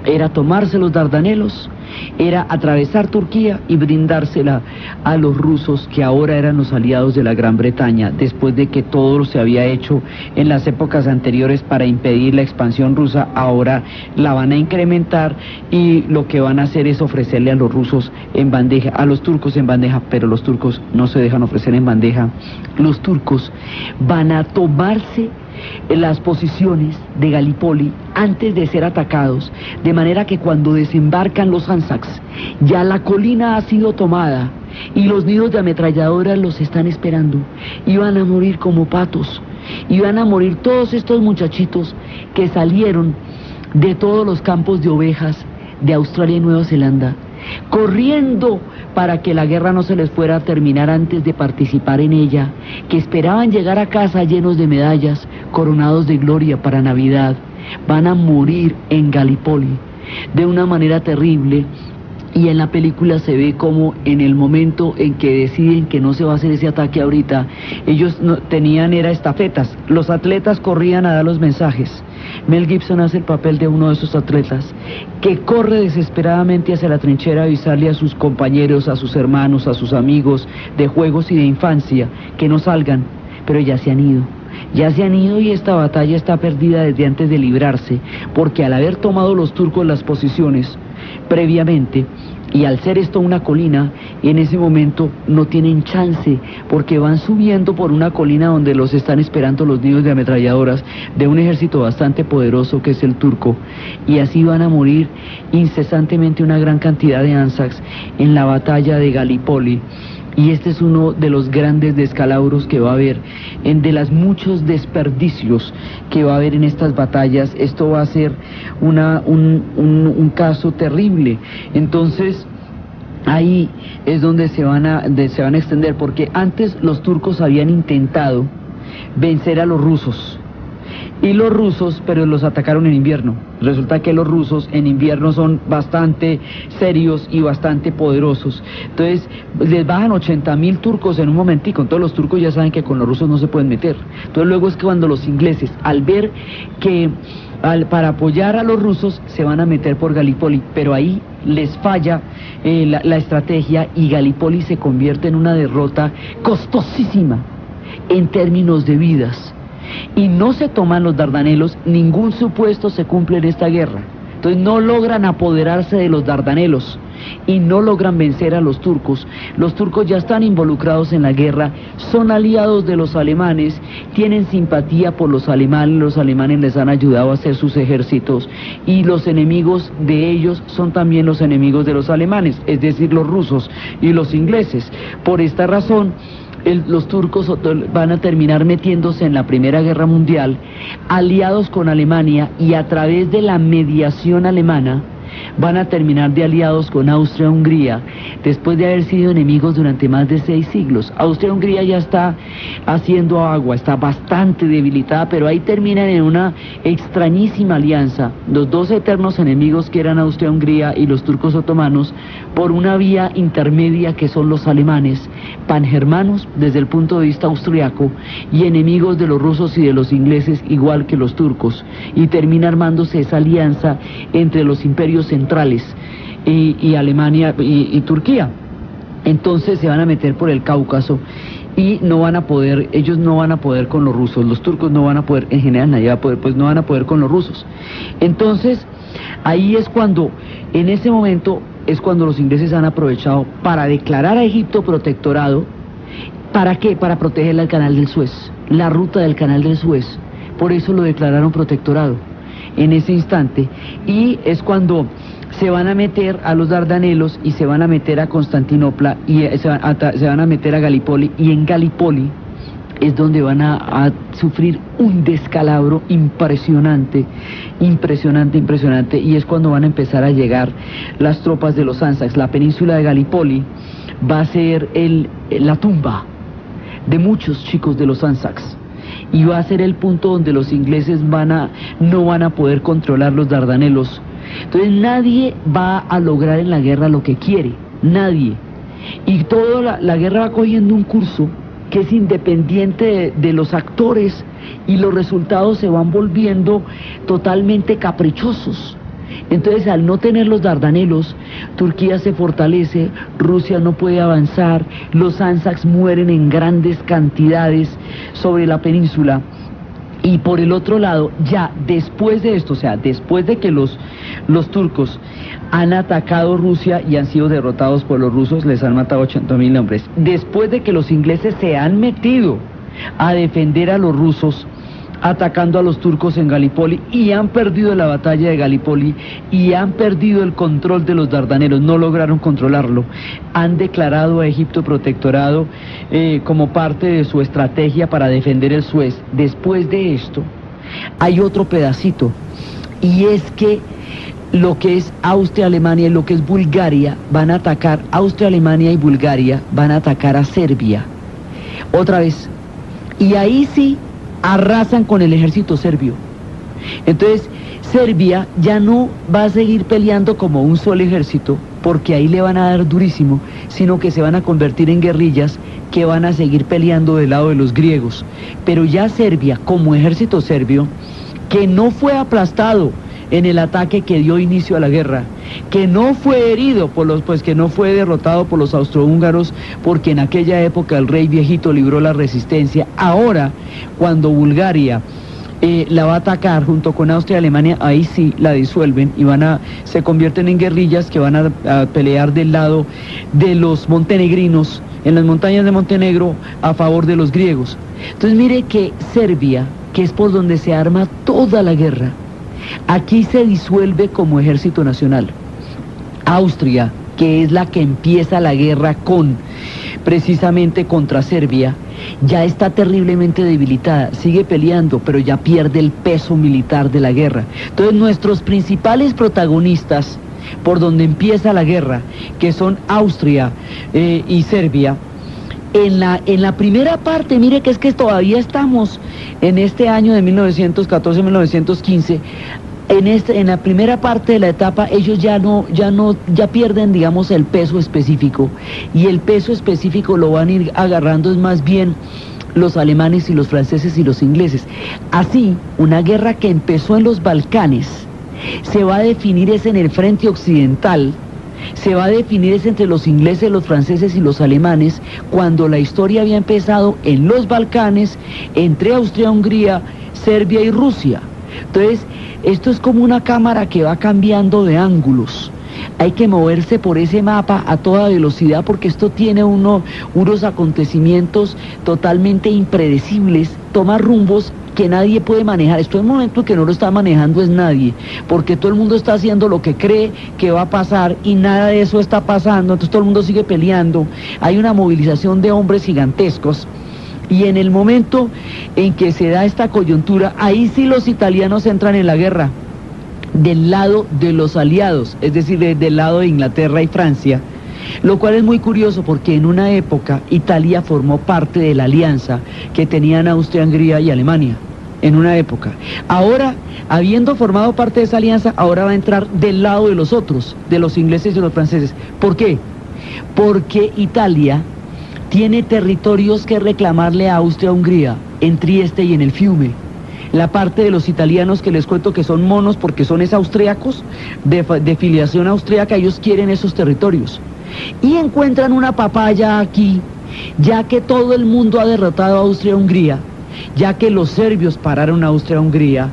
era tomarse los Dardanelos, era atravesar Turquía y brindársela a los rusos, que ahora eran los aliados de la Gran Bretaña, después de que todo se había hecho en las épocas anteriores para impedir la expansión rusa. Ahora la van a incrementar y lo que van a hacer es ofrecerle a los rusos en bandeja, a los turcos en bandeja, pero los turcos no se dejan ofrecer en bandeja. Los turcos van a tomarse las posiciones de Galípoli antes de ser atacados, de manera que cuando desembarcan los Anzacs, ya la colina ha sido tomada y los nidos de ametralladoras los están esperando, y van a morir como patos, y van a morir todos estos muchachitos que salieron de todos los campos de ovejas de Australia y Nueva Zelanda, corriendo para que la guerra no se les fuera a terminar antes de participar en ella, que esperaban llegar a casa llenos de medallas, coronados de gloria para Navidad. Van a morir en Galípoli de una manera terrible. Y en la película se ve como en el momento en que deciden que no se va a hacer ese ataque ahorita, ellos era estafetas, los atletas corrían a dar los mensajes. Mel Gibson hace el papel de uno de esos atletas que corre desesperadamente hacia la trinchera a avisarle a sus compañeros, a sus hermanos, a sus amigos de juegos y de infancia que no salgan, pero ya se han ido. Ya se han ido y esta batalla está perdida desde antes de librarse, porque al haber tomado los turcos las posiciones previamente, y al ser esto una colina, en ese momento no tienen chance, porque van subiendo por una colina donde los están esperando los nidos de ametralladoras de un ejército bastante poderoso que es el turco, y así van a morir incesantemente una gran cantidad de Anzacs en la batalla de Galípoli. Y este es uno de los grandes descalabros que va a haber, de los muchos desperdicios que va a haber en estas batallas. Esto va a ser un caso terrible. Entonces, ahí es donde se van a extender, porque antes los turcos habían intentado vencer a los rusos. Y los rusos, pero los atacaron en invierno. Resulta que los rusos en invierno son bastante serios y bastante poderosos. Entonces, les bajan 80.000 turcos en un momentico. Todos los turcos ya saben que con los rusos no se pueden meter. Entonces, luego es que cuando los ingleses, al ver que para apoyar a los rusos, se van a meter por Galípoli, pero ahí les falla la estrategia y Galípoli se convierte en una derrota costosísima en términos de vidas. Y no se toman los Dardanelos, ningún supuesto se cumple en esta guerra. Entonces no logran apoderarse de los Dardanelos y no logran vencer a los turcos. Los turcos ya están involucrados en la guerra, son aliados de los alemanes, tienen simpatía por los alemanes les han ayudado a hacer sus ejércitos, y los enemigos de ellos son también los enemigos de los alemanes, es decir, los rusos y los ingleses. Por esta razón, los turcos van a terminar metiéndose en la Primera Guerra Mundial, aliados con Alemania, y a través de la mediación alemana van a terminar de aliados con Austria-Hungría, después de haber sido enemigos durante más de 6 siglos. Austria-Hungría ya está haciendo agua, está bastante debilitada, pero ahí terminan en una extrañísima alianza, los dos eternos enemigos que eran Austria-Hungría y los turcos otomanos, por una vía intermedia que son los alemanes, pangermanos desde el punto de vista austriaco, y enemigos de los rusos y de los ingleses igual que los turcos, y termina armándose esa alianza entre los imperios centrales y Alemania y Turquía. Entonces se van a meter por el Cáucaso y no van a poder, ellos no van a poder con los rusos, los turcos no van a poder, en general nadie va a poder, pues no van a poder con los rusos. Entonces ahí es cuando, en ese momento es cuando los ingleses han aprovechado para declarar a Egipto protectorado. ¿Para qué? Para proteger el canal del Suez, la ruta del canal del Suez. Por eso lo declararon protectorado en ese instante, y es cuando se van a meter a los Dardanelos y se van a meter a Constantinopla y se van a meter a Galípoli, y en Galípoli es donde van a sufrir un descalabro impresionante, y es cuando van a empezar a llegar las tropas de los Anzacs. La península de Galípoli va a ser la tumba de muchos chicos de los Anzacs, y va a ser el punto donde los ingleses no van a poder controlar los Dardanelos. Entonces nadie va a lograr en la guerra lo que quiere, nadie. Y toda la guerra va cogiendo un curso que es independiente de los actores, y los resultados se van volviendo totalmente caprichosos. Entonces, al no tener los Dardanelos, Turquía se fortalece, Rusia no puede avanzar, los Anzacs mueren en grandes cantidades sobre la península. Y por el otro lado, ya después de esto, o sea, después de que los turcos han atacado Rusia y han sido derrotados por los rusos, les han matado 80.000 hombres, después de que los ingleses se han metido a defender a los rusos, atacando a los turcos en Galípoli, y han perdido la batalla de Galípoli y han perdido el control de los Dardanelos, no lograron controlarlo, han declarado a Egipto protectorado como parte de su estrategia para defender el Suez. Después de esto hay otro pedacito, y es que lo que es Austria, Alemania y lo que es Bulgaria van a atacar, Austria, Alemania y Bulgaria van a atacar a Serbia otra vez, y ahí sí arrasan con el ejército serbio. Entonces, Serbia ya no va a seguir peleando como un solo ejército, porque ahí le van a dar durísimo, sino que se van a convertir en guerrillas que van a seguir peleando del lado de los griegos. Pero ya Serbia, como ejército serbio, que no fue aplastado en el ataque que dio inicio a la guerra, que no fue herido por que no fue derrotado por los austrohúngaros, porque en aquella época el rey viejito libró la resistencia. Ahora, cuando Bulgaria la va a atacar junto con Austria y Alemania, ahí sí la disuelven y se convierten en guerrillas que van a pelear del lado de los montenegrinos, en las montañas de Montenegro, a favor de los griegos. Entonces mire que Serbia, que es por donde se arma toda la guerra, aquí se disuelve como ejército nacional. Austria, que es la que empieza la guerra precisamente contra Serbia, ya está terriblemente debilitada, sigue peleando, pero ya pierde el peso militar de la guerra. Entonces nuestros principales protagonistas, por donde empieza la guerra, que son Austria y Serbia, en la primera parte, mire que es que todavía estamos en este año de 1914-1915, en la primera parte de la etapa ellos ya pierden, digamos, el peso específico, y el peso específico lo van a ir agarrando es más bien los alemanes y los franceses y los ingleses. Así, una guerra que empezó en los Balcanes se va a definir es en el frente occidental, se va a definir es entre los ingleses, los franceses y los alemanes, cuando la historia había empezado en los Balcanes, entre Austria-Hungría, Serbia y Rusia. Entonces, esto es como una cámara que va cambiando de ángulos. Hay que moverse por ese mapa a toda velocidad, porque esto tiene unos acontecimientos totalmente impredecibles, toma rumbos que nadie puede manejar. Esto en el momento que no lo está manejando es nadie, porque todo el mundo está haciendo lo que cree que va a pasar y nada de eso está pasando, entonces todo el mundo sigue peleando, hay una movilización de hombres gigantescos. Y en el momento en que se da esta coyuntura, ahí sí los italianos entran en la guerra, del lado de los aliados, es decir, del lado de Inglaterra y Francia, lo cual es muy curioso porque en una época Italia formó parte de la alianza que tenían Austria, Hungría y Alemania, en una época. Ahora, habiendo formado parte de esa alianza, ahora va a entrar del lado de los otros, de los ingleses y de los franceses. ¿Por qué? Porque Italia tiene territorios que reclamarle a Austria-Hungría, en Trieste y en el Fiume. La parte de los italianos, que les cuento que son monos porque son austriacos, de filiación austríaca, ellos quieren esos territorios. Y encuentran una papaya aquí, ya que todo el mundo ha derrotado a Austria-Hungría, ya que los serbios pararon a Austria-Hungría,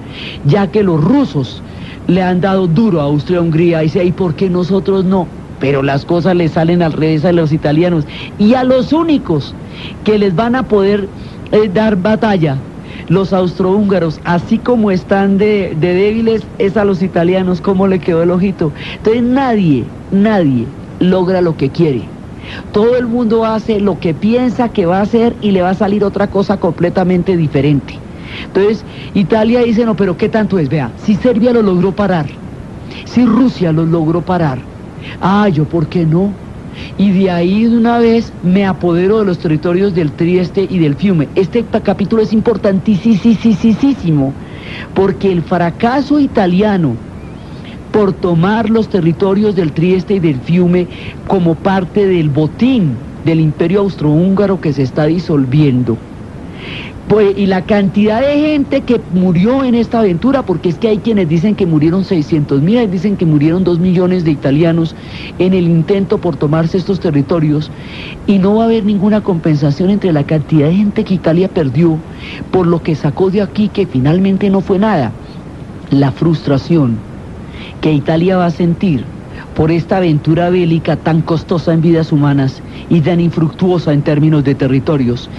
ya que los rusos le han dado duro a Austria-Hungría, y dice, ¿y por qué nosotros no? Pero las cosas les salen al revés a los italianos, y a los únicos que les van a poder dar batalla, los austrohúngaros, así como están de débiles, es a los italianos. ¿Cómo le quedó el ojito? Entonces nadie logra lo que quiere. Todo el mundo hace lo que piensa que va a hacer y le va a salir otra cosa completamente diferente. Entonces Italia dice, no, pero ¿qué tanto es? Vea, si Serbia lo logró parar, si Rusia lo logró parar, yo, ¿por qué no? Y de ahí de una vez me apodero de los territorios del Trieste y del Fiume. Este capítulo es importantísimo, porque el fracaso italiano por tomar los territorios del Trieste y del Fiume como parte del botín del Imperio Austrohúngaro que se está disolviendo. Pues, y la cantidad de gente que murió en esta aventura, porque es que hay quienes dicen que murieron 600.000, hay dicen que murieron 2 millones de italianos en el intento por tomarse estos territorios, y no va a haber ninguna compensación entre la cantidad de gente que Italia perdió por lo que sacó de aquí, que finalmente no fue nada. La frustración que Italia va a sentir por esta aventura bélica tan costosa en vidas humanas y tan infructuosa en términos de territorios,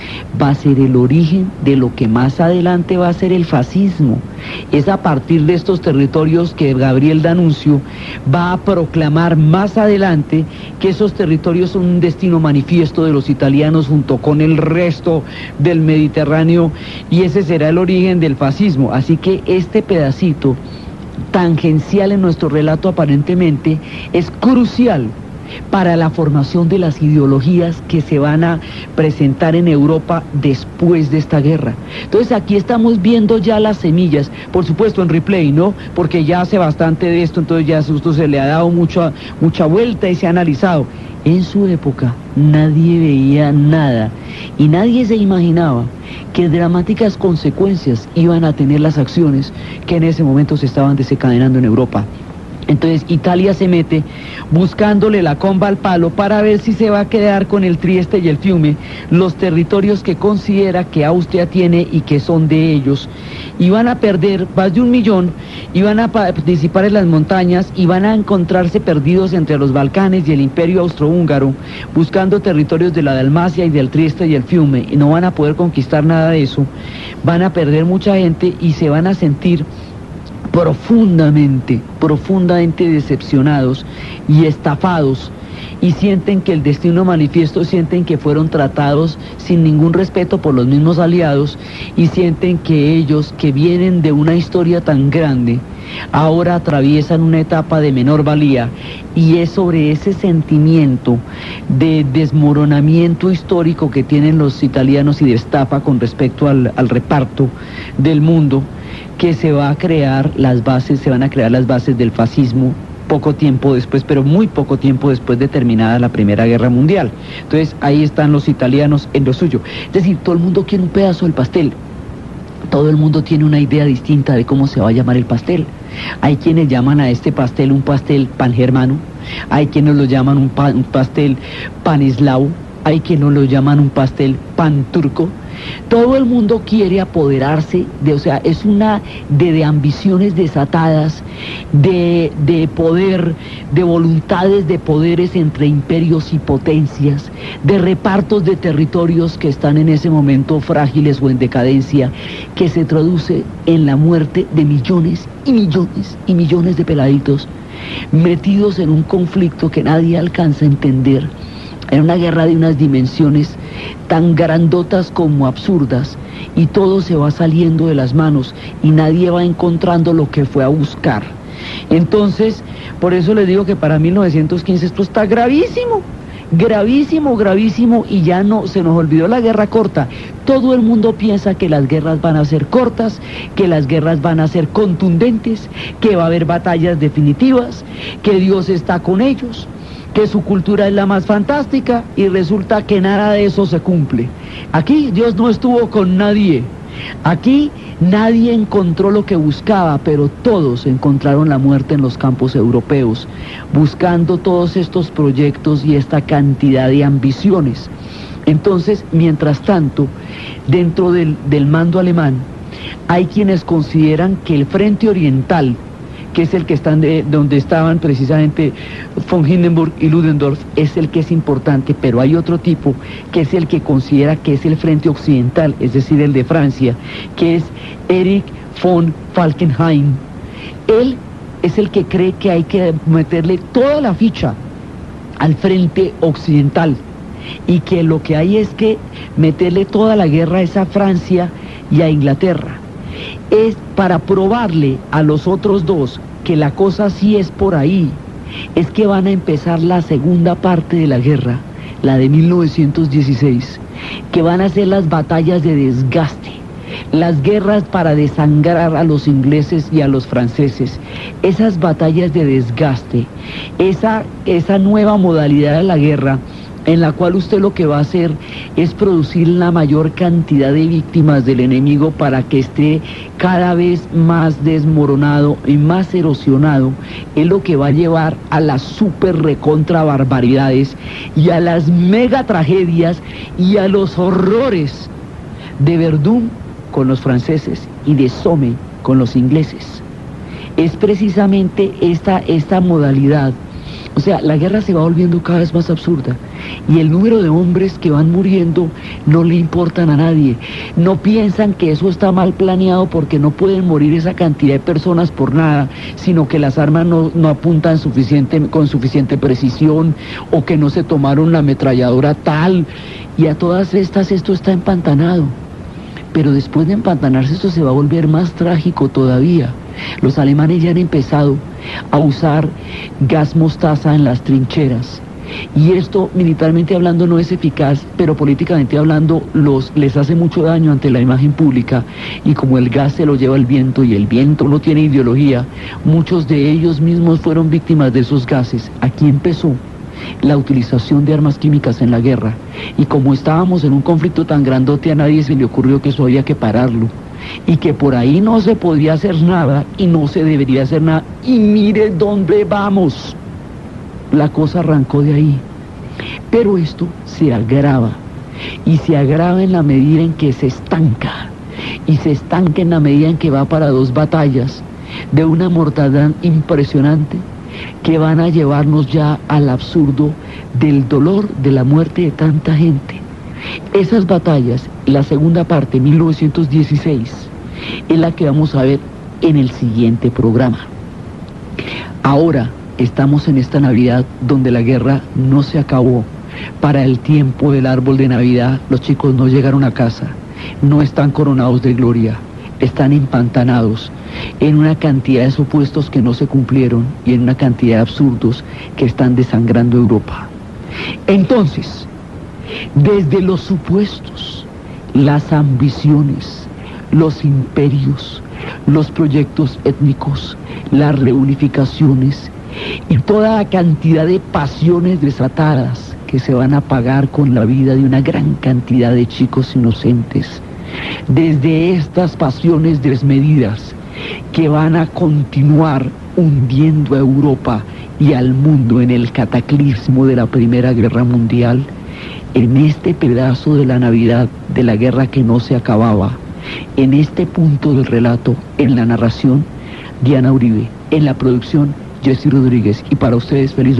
va a ser el origen de lo que más adelante va a ser el fascismo. Es a partir de estos territorios que Gabriel D'Annunzio va a proclamar más adelante que esos territorios son un destino manifiesto de los italianos junto con el resto del Mediterráneo, y ese será el origen del fascismo. Así que este pedacito tangencial en nuestro relato aparentemente es crucial para la formación de las ideologías que se van a presentar en Europa después de esta guerra. Entonces aquí estamos viendo ya las semillas, por supuesto en replay, ¿no? Porque ya hace bastante de esto, entonces ya esto se le ha dado mucha vuelta y se ha analizado. En su época nadie veía nada y nadie se imaginaba qué dramáticas consecuencias iban a tener las acciones que en ese momento se estaban desencadenando en Europa. Entonces Italia se mete buscándole la comba al palo para ver si se va a quedar con el Trieste y el Fiume, los territorios que considera que Austria tiene y que son de ellos, y van a perder más de 1 millón, y van a participar en las montañas, y van a encontrarse perdidos entre los Balcanes y el Imperio Austrohúngaro, buscando territorios de la Dalmacia y del Trieste y el Fiume, y no van a poder conquistar nada de eso, van a perder mucha gente y se van a sentir profundamente decepcionados y estafados, y sienten que el destino manifiesto, sienten que fueron tratados sin ningún respeto por los mismos aliados, y sienten que ellos, que vienen de una historia tan grande, ahora atraviesan una etapa de menor valía, y es sobre ese sentimiento de desmoronamiento histórico que tienen los italianos y de estafa con respecto al reparto del mundo, que se van a crear las bases del fascismo poco tiempo después, pero muy poco tiempo después de terminada la Primera Guerra Mundial. Entonces ahí están los italianos en lo suyo. Es decir, todo el mundo quiere un pedazo del pastel. Todo el mundo tiene una idea distinta de cómo se va a llamar el pastel. Hay quienes llaman a este pastel un pastel pangermano, hay quienes lo llaman un pastel paneslavo, hay quienes lo llaman un pastel pan turco. Todo el mundo quiere apoderarse de, o sea, es una de ambiciones desatadas, de poder, de voluntades de poderes entre imperios y potencias, de repartos de territorios que están en ese momento frágiles o en decadencia, que se traduce en la muerte de millones y millones y millones de peladitos metidos en un conflicto que nadie alcanza a entender, en una guerra de unas dimensiones tan grandotas como absurdas, y todo se va saliendo de las manos y nadie va encontrando lo que fue a buscar. Entonces, por eso les digo que para 1915 esto está gravísimo, gravísimo, gravísimo, y ya no se nos olvidó la guerra corta. Todo el mundo piensa que las guerras van a ser cortas, que las guerras van a ser contundentes, que va a haber batallas definitivas, que Dios está con ellos, que su cultura es la más fantástica, y resulta que nada de eso se cumple. Aquí Dios no estuvo con nadie. Aquí nadie encontró lo que buscaba, pero todos encontraron la muerte en los campos europeos, buscando todos estos proyectos y esta cantidad de ambiciones. Entonces, mientras tanto, dentro del mando alemán, hay quienes consideran que el frente oriental, que es el que están donde estaban precisamente von Hindenburg y Ludendorff, es el que es importante, pero hay otro tipo que es el que considera que es el frente occidental, es decir, el de Francia, que es Erich von Falkenhayn. Él es el que cree que hay que meterle toda la ficha al frente occidental, y que lo que hay es que meterle toda la guerra a Francia y a Inglaterra. Es para probarle a los otros dos que la cosa sí es por ahí. Es que van a empezar la segunda parte de la guerra, la de 1916, que van a ser las batallas de desgaste, las guerras para desangrar a los ingleses y a los franceses. Esas batallas de desgaste, esa nueva modalidad de la guerra, en la cual usted lo que va a hacer es producir la mayor cantidad de víctimas del enemigo para que esté cada vez más desmoronado y más erosionado, es lo que va a llevar a las super recontra barbaridades y a las mega tragedias y a los horrores de Verdún con los franceses y de Somme con los ingleses. Es precisamente esta modalidad. O sea, la guerra se va volviendo cada vez más absurda y el número de hombres que van muriendo no le importan a nadie. No piensan que eso está mal planeado porque no pueden morir esa cantidad de personas por nada, sino que las armas no apuntan con suficiente precisión o que no se tomaron la ametralladora tal. Y a todas estas esto está empantanado. Pero después de empantanarse esto se va a volver más trágico todavía. Los alemanes ya han empezado a usar gas mostaza en las trincheras. Y esto, militarmente hablando, no es eficaz, pero políticamente hablando, les hace mucho daño ante la imagen pública. Y como el gas se lo lleva el viento y el viento no tiene ideología, muchos de ellos mismos fueron víctimas de esos gases. Aquí empezó la utilización de armas químicas en la guerra. Y como estábamos en un conflicto tan grandote, a nadie se le ocurrió que eso había que pararlo. Y que por ahí no se podía hacer nada y no se debería hacer nada. Y mire dónde vamos. La cosa arrancó de ahí. Pero esto se agrava. Y se agrava en la medida en que se estanca. Y se estanca en la medida en que va para 2 batallas de una mortandad impresionante que van a llevarnos ya al absurdo del dolor de la muerte de tanta gente. Esas batallas, la segunda parte, 1916, es la que vamos a ver en el siguiente programa. Ahora estamos en esta Navidad donde la guerra no se acabó. Para el tiempo del árbol de Navidad, los chicos no llegaron a casa, no están coronados de gloria, están empantanados en una cantidad de supuestos que no se cumplieron y en una cantidad de absurdos que están desangrando Europa. Entonces, desde los supuestos, las ambiciones, los imperios, los proyectos étnicos, las reunificaciones y toda la cantidad de pasiones desatadas que se van a pagar con la vida de una gran cantidad de chicos inocentes, desde estas pasiones desmedidas que van a continuar hundiendo a Europa y al mundo en el cataclismo de la Primera Guerra Mundial, en este pedazo de la Navidad de la guerra que no se acababa, en este punto del relato, en la narración, Diana Uribe, en la producción, Jessy Rodríguez, y para ustedes feliz